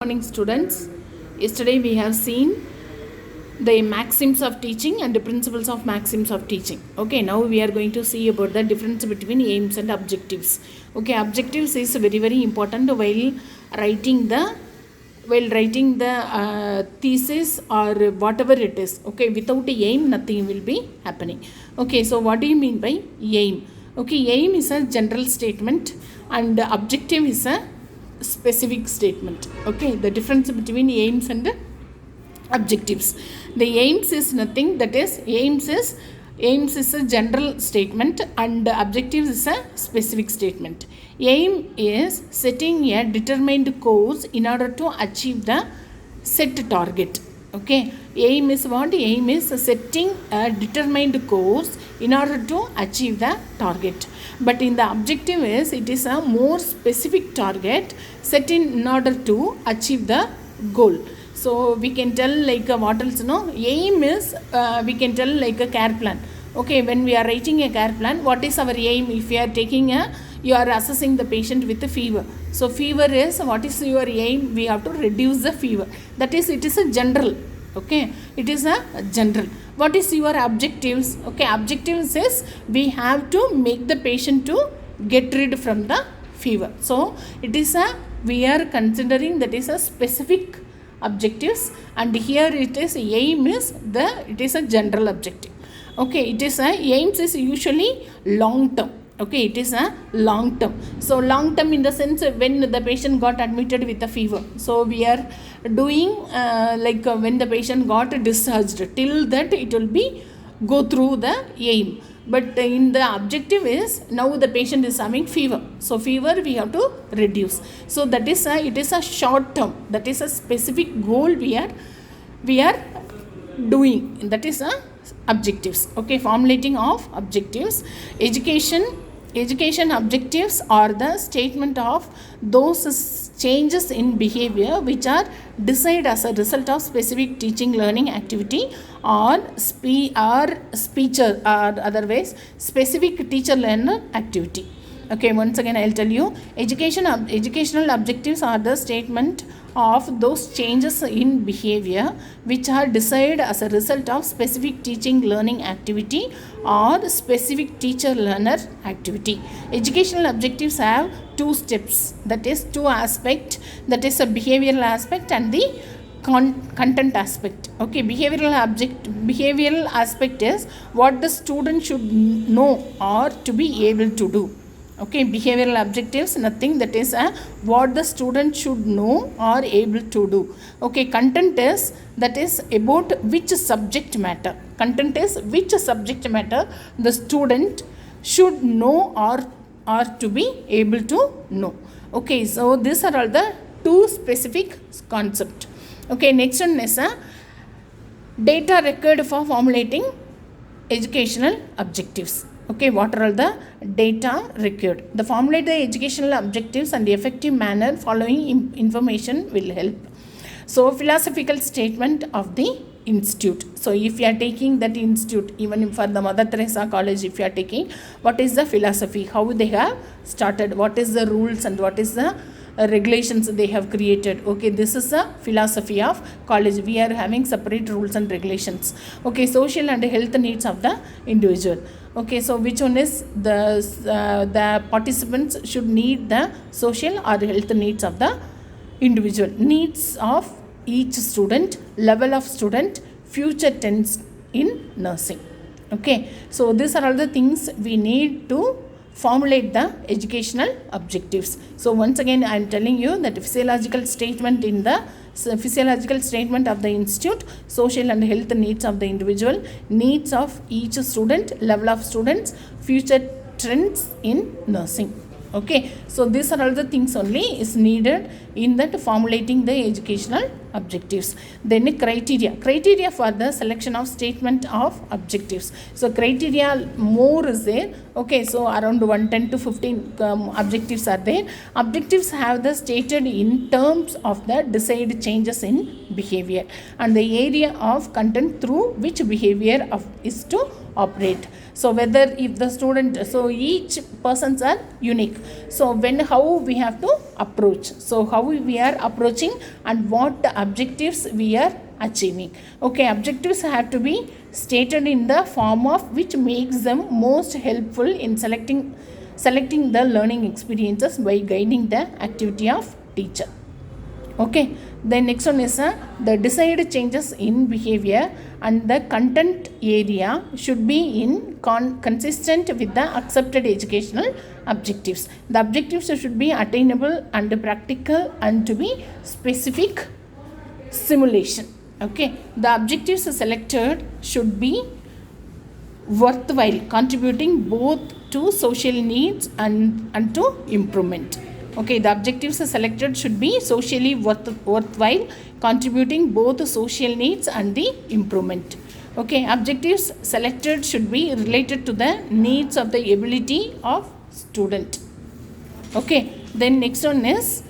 Morning students. Yesterday we have seen the maxims of teaching and the principles of maxims of teaching. Okay, now we are going to see about the difference between aims and objectives. Okay, objectives is very important while writing the thesis or whatever it is. Okay, without a aim nothing will be happening. Okay, so what do you mean by aim? Okay, aim is a general statement and objective is a specific statement. Okay, the difference between aims and objectives. The aims is nothing, that is aims is a general statement and objectives is a specific statement. Aim is setting a determined course in order to achieve the set target. Okay, aim is what? Aim is setting a determined course in order to achieve the target. But in the objective is it is a more specific target set in order to achieve the goal. So we can tell like what else? No, aim is we can tell like a care plan. Okay, when we are writing a care plan, what is our aim? If you are taking you are assessing the patient with a fever. So fever is, what is your aim? We have to reduce the fever. That is, it is a general. Okay, it is a general. What is your objectives? Okay, objectives is we have to make the patient to get rid from the fever. So it is a, we are considering that is a specific objectives, and here it is aim is it is a general objective. Okay, it is a aims is usually long term. Okay, it is a long term. So long term in the sense when the patient got admitted with a fever. So we are doing when the patient got discharged, till that it will be go through the aim. But in the objective is now the patient is having fever. So fever we have to reduce. So that is it is a short term. That is a specific goal we are doing. That is a objectives. Okay, formulating of objectives. Education objectives are the statement of those changes in behavior which are decided as a result of specific teaching learning activity or speech or otherwise specific teacher learner activity. Okay, once again I will tell you, educational objectives are the statement of those changes in behavior which are decided as a result of specific teaching learning activity or specific teacher learner activity. Educational objectives have two steps, that is two aspects, that is a behavioral aspect and the content aspect. Okay, behavioral aspect is what the student should know or to be able to do. Okay, behavioral objectives nothing, that is what the student should know or able to do. Okay, content is, that is about which subject matter. Content is which subject matter the student should know or to be able to know. Okay, so these are all the two specific concept. Okay, next one is data required for formulating educational objectives. Okay, what are all the data required? The formulate the educational objectives and the effective manner following information will help. So philosophical statement of the institute. So if you are taking that institute, even for the Mother Teresa College, if you are taking, what is the philosophy, how they have started, what is the rules and what is the regulations they have created. Okay, this is the philosophy of college. We are having separate rules and regulations. Okay, social and health needs of the individual. Okay, so which one is the participants should need the social or health needs of the individual, needs of each student, level of student, future tense in nursing. Okay, so these are all the things we need to formulate the educational objectives. So once again I am telling you that physiological statement in the physiological statement of the institute, social and health needs of the individual, needs of each student, level of students, future trends in nursing. Okay, so these are all the things only is needed in that formulating the educational objectives. Then criteria for the selection of statement of objectives. So criteria more is there. Okay, so around 10 to 15 objectives are there. Objectives have the stated in terms of the desired changes in behavior and the area of content through which behavior is to operate. So whether if the student, so each persons are unique. So when how we have to approach, so how we are approaching and what the objectives we are achieving. Okay, objectives have to be stated in the form of which makes them most helpful in selecting the learning experiences by guiding the activity of teacher. Okay, the next one is the desired changes in behavior and the content area should be in consistent with the accepted educational objectives. The objectives should be attainable and practical and to be specific simulation. Okay, the objectives selected should be worthwhile, contributing both to social needs and to improvement. Okay, the objectives selected should be socially worthwhile, contributing both to social needs and the improvement. Okay, objectives selected should be related to the needs of the ability of student. Okay, then next one is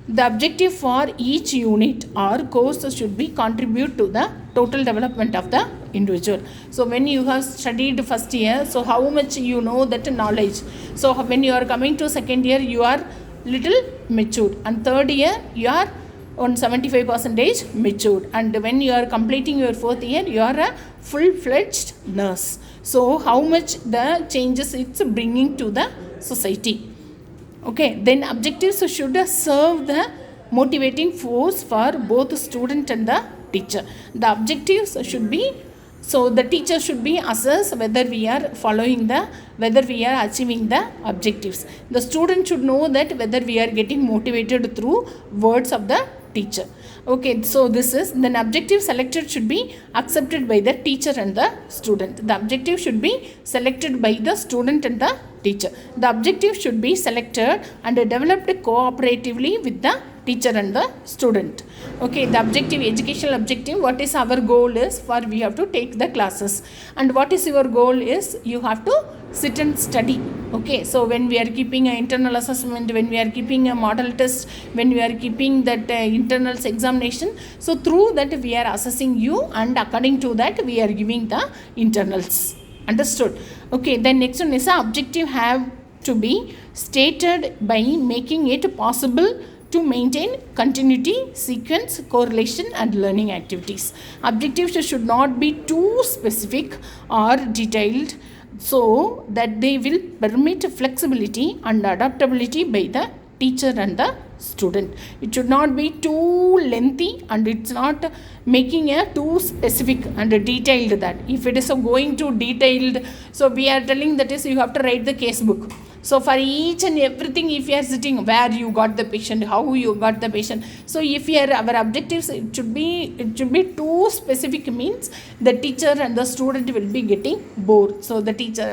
the objective for each unit or course should be contribute to the total development of the individual. So when you have studied first year, so how much you know that knowledge. So when you are coming to second year, you are little matured, and third year you are on 75% matured, and when you are completing your fourth year, you are a full-fledged nurse. So how much the changes it's bringing to the society. Okay, then objectives should serve the motivating force for both the student and the teacher. The objectives should be, so the teacher should be assess whether we are whether we are achieving the objectives. The student should know that whether we are getting motivated through words of the teacher. Okay, so this is, then objective selected should be accepted by the teacher and the student. The objective should be selected by the student and the teacher. The objective should be selected and developed cooperatively with the teacher and the student. Okay, the objective, educational objective, what is our goal is for we have to take the classes, and what is your goal is you have to sit and study. Okay, so when we are keeping an internal assessment, when we are keeping a model test, when we are keeping that internals examination, so through that we are assessing you, and according to that we are giving the internals. Understood? Okay, then next one is objective have to be stated by making it possible to maintain continuity, sequence, correlation and learning activities. Objectives should not be too specific or detailed so that they will permit flexibility and adaptability by the teacher and the student. It should not be too lengthy, and it's not making a too specific and detailed that. If it is going to detailed, so we are telling that is you have to write the case book. So for each and everything, if you are sitting where you got the patient, how you got the patient. So if you are, our objectives, it should be too specific, means the teacher and the student will be getting bored. So the teacher,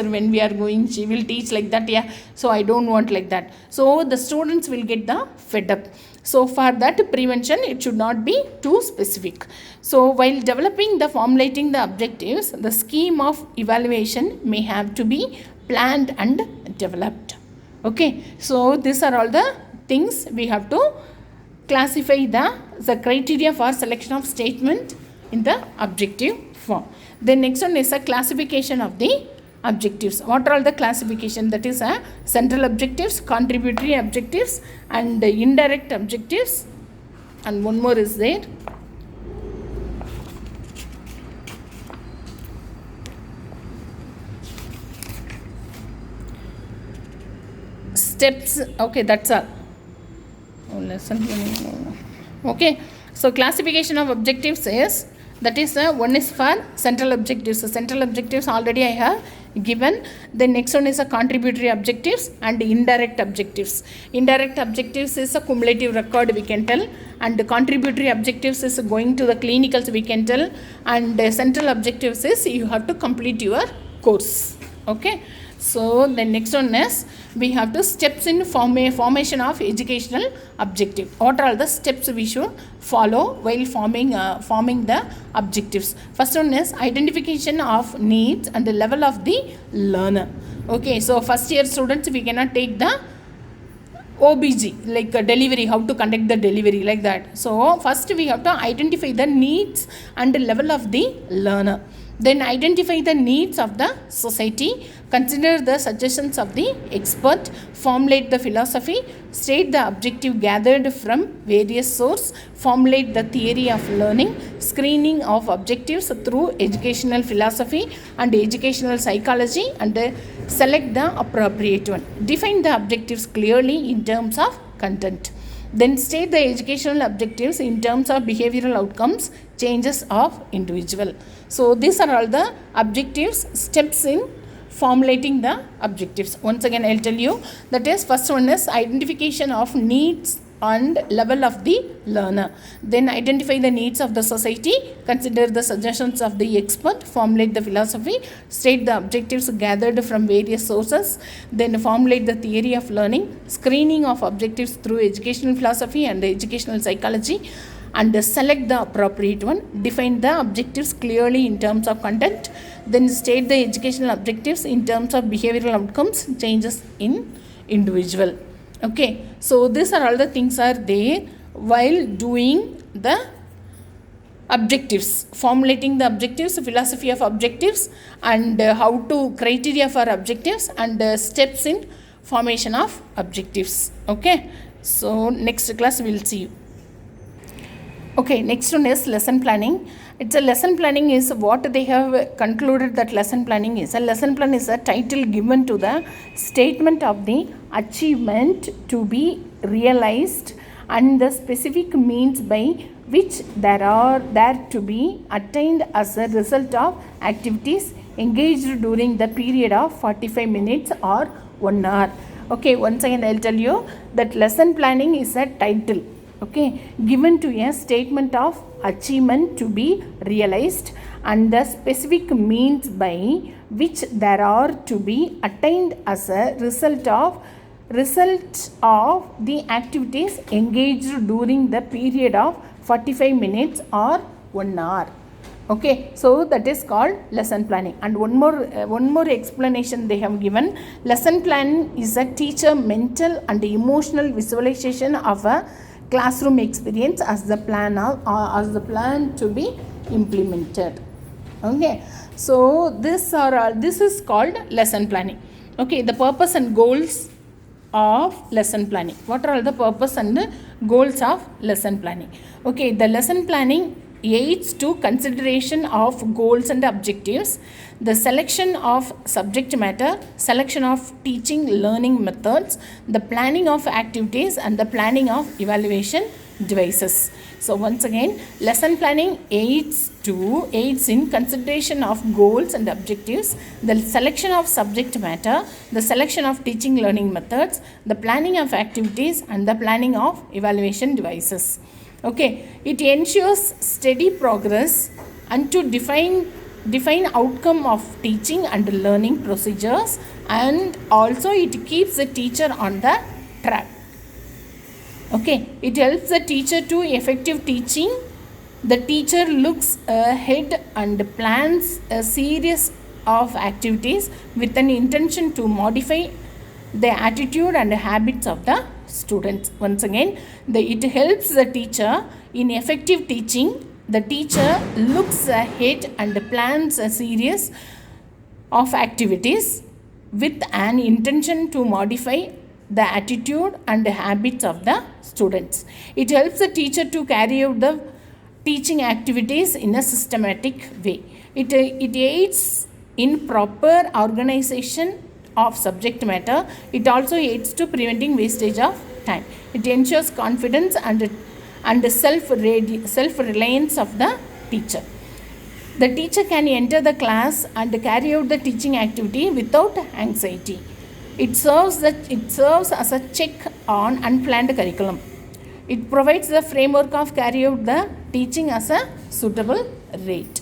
when we are going, she will teach like that, yeah, so I don't want like that. So the students will get the fed up. So for that prevention, it should not be too specific. So while formulating the objectives, the scheme of evaluation may have to be planned and developed. Okay, so these are all the things we have to classify the criteria for selection of statement in the objective form. The next one is a classification of the objectives. What are all the classification? That is central objectives, contributory objectives and indirect objectives, and one more is there. Steps. Okay, that's all. Okay, so classification of objectives is, that is one is for central objectives. So central objectives already I have given. The next one is a contributory objectives and indirect objectives. Indirect objectives is a cumulative record, we can tell, and the contributory objectives is going to the clinicals, we can tell, and central objectives is you have to complete your course. Okay, so the next one is we have to steps in formation of educational objective. What are all the steps we should follow while forming the objectives? First one is identification of needs and the level of the learner. Okay, so first year students, we cannot take the OBG, like delivery, how to conduct the delivery, like that. So first we have to identify the needs and the level of the learner. Then identify the needs of the society, consider the suggestions of the expert, formulate the philosophy, state the objective gathered from various sources, formulate the theory of learning, screening of objectives through educational philosophy and educational psychology, and select the appropriate one. Define the objectives clearly in terms of content. Then state the educational objectives in terms of behavioral outcomes, changes of individual. So these are all the objectives, steps in formulating the objectives. Once again I'll tell you, that is, first one is identification of needs and level of the learner. Then identify the needs of the society, consider the suggestions of the expert, formulate the philosophy, state the objectives gathered from various sources, then formulate the theory of learning, screening of objectives through educational philosophy and educational psychology, and select the appropriate one. Define the objectives clearly in terms of content, then state the educational objectives in terms of behavioral outcomes, changes in individual. Okay, so these are all the things are there while doing the objectives, formulating the objectives, philosophy of objectives, and how to criteria for objectives, and steps in formation of objectives. Okay, so next class we will see you. Okay, next one is lesson planning. It's a lesson planning is what they have concluded that lesson planning is. A lesson plan is a title given to the statement of the achievement to be realized and the specific means by which there to be attained as a result of activities engaged during the period of 45 minutes or 1 hour. Okay, once again I'll tell you that lesson planning is a title, okay, given to a statement of achievement to be realized and the specific means by which there are to be attained as a result of the activities engaged during the period of 45 minutes or 1 hour. Okay, so that is called lesson planning. And one more explanation they have given. Lesson plan is a teacher mental and emotional visualization of a classroom experience as the plan to be implemented. Okay, so this is called lesson planning. Okay, the purpose and goals of lesson planning. What are all the purpose and goals of lesson planning? Okay, the lesson planning aids to consideration of goals and objectives, the selection of subject matter, selection of teaching learning methods, the planning of activities, and the planning of evaluation devices. So once again, lesson planning aids in consideration of goals and objectives, the selection of subject matter, the selection of teaching learning methods, the planning of activities, and the planning of evaluation devices. Okay, it ensures steady progress and to define outcome of teaching and learning procedures, and also it keeps the teacher on the track. Okay, it helps the teacher to effective teaching. The teacher looks ahead and plans a series of activities with an intention to modify the attitude and habits of the students. Once again, it helps the teacher in effective teaching. The teacher looks ahead and plans a series of activities with an intention to modify the attitude and habits of the students. It helps the teacher to carry out the teaching activities in a systematic way. It aids in proper organization of subject matter. It also aids to preventing wastage of time. It ensures confidence and self-reliance of the teacher. The teacher can enter the class and carry out the teaching activity without anxiety. It serves as a check on unplanned curriculum. It provides the framework of carry out the teaching as a suitable rate.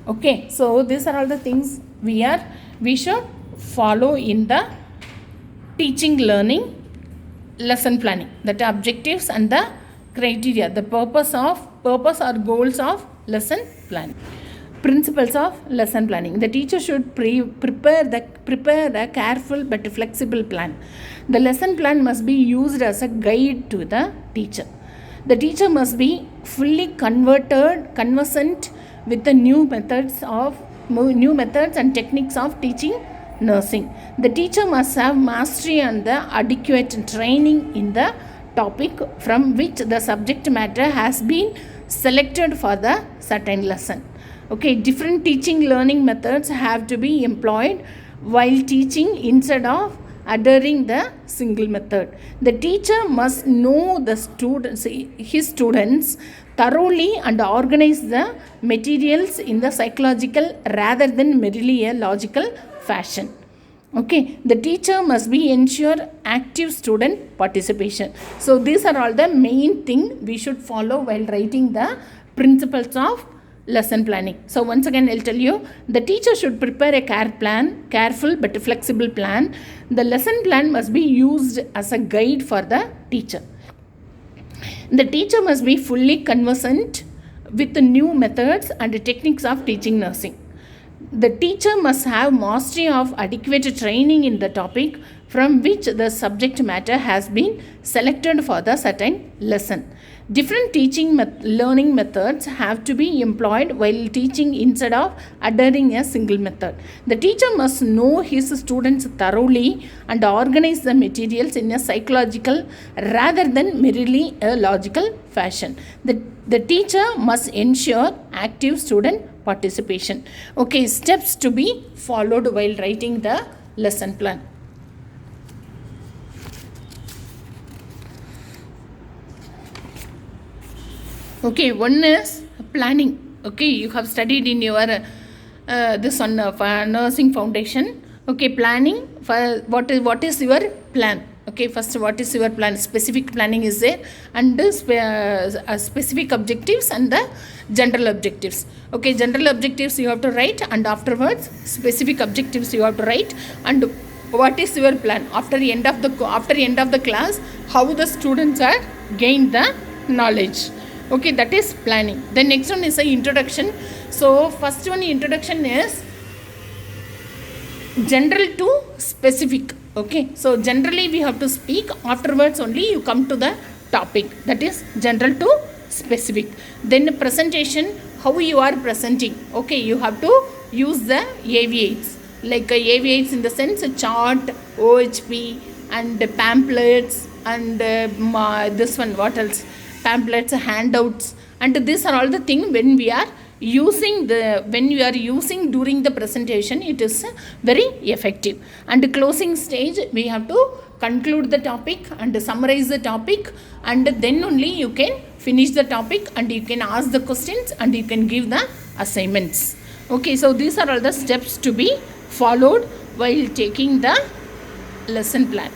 Okay, so these are all the things we should follow in the teaching learning lesson planning, that objectives and the criteria, the purpose or goals of lesson planning. Principles of lesson planning. The teacher should prepare a careful but flexible plan. The lesson plan must be used as a guide to the teacher. The teacher must be fully conversant with the new methods of new methods and techniques of teaching nursing. The teacher must have mastery and the adequate training in the topic from which the subject matter has been selected for the certain lesson. Okay, different teaching learning methods have to be employed while teaching instead of adhering the single method. The teacher must know his students thoroughly and organize the materials in the psychological rather than merely a logical fashion. Okay, the teacher must be ensure active student participation. So these are all the main thing we should follow while writing the principles of lesson planning. So once again I'll tell you, the teacher should prepare a careful but flexible plan. The lesson plan must be used as a guide for the teacher. The teacher must be fully conversant with the new methods and techniques of teaching nursing. The teacher must have mastery of adequate training in the topic from which the subject matter has been selected for the certain lesson. Different teaching learning methods have to be employed while teaching instead of adhering a single method. The teacher must know his students thoroughly and organize the materials in a psychological rather than merely a logical fashion. The teacher must ensure active student participation. Okay, steps to be followed while writing the lesson plan. Okay, one is planning. Okay, you have studied in your this on nursing foundation. Okay, planning for what is your plan? Okay, first what is your plan? Specific planning is there, and specific objectives and the general objectives. Okay, general objectives you have to write, and afterwards specific objectives you have to write, and what is your plan after the end of the class, how the students are gained the knowledge. Okay, that is planning. The next one is a introduction. So first one introduction is general to specific. Okay, so generally we have to speak, afterwards only you come to the topic, that is general to specific. Then presentation, how you are presenting. Okay, you have to use the AV8s, like AV8s in the sense chart, OHP and pamphlets, and this one, what else, pamphlets, handouts, and these are all the things when we are using during the presentation, it is very effective. And closing stage, we have to conclude the topic and summarize the topic, and then only you can finish the topic and you can ask the questions and you can give the assignments. Okay, so these are all the steps to be followed while taking the lesson plan.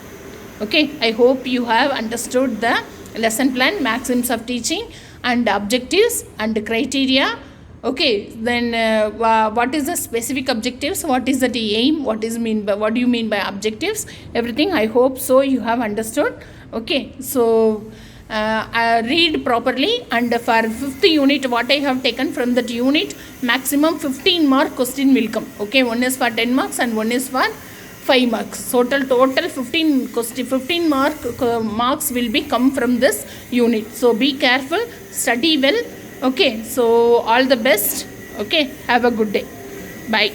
Okay, I hope you have understood the lesson plan, maxims of teaching, and objectives and criteria. Okay, then what is the specific objectives, what is the aim, what do you mean by objectives, everything I hope so you have understood. Okay, so read properly, and for 5th unit what I have taken from that unit, maximum 15 mark question will come. Okay, one is for 10 marks and one is for 5 marks. Total 15 marks will be come from this unit. So be careful, study well. Okay, so all the best. Okay, have a good day. Bye.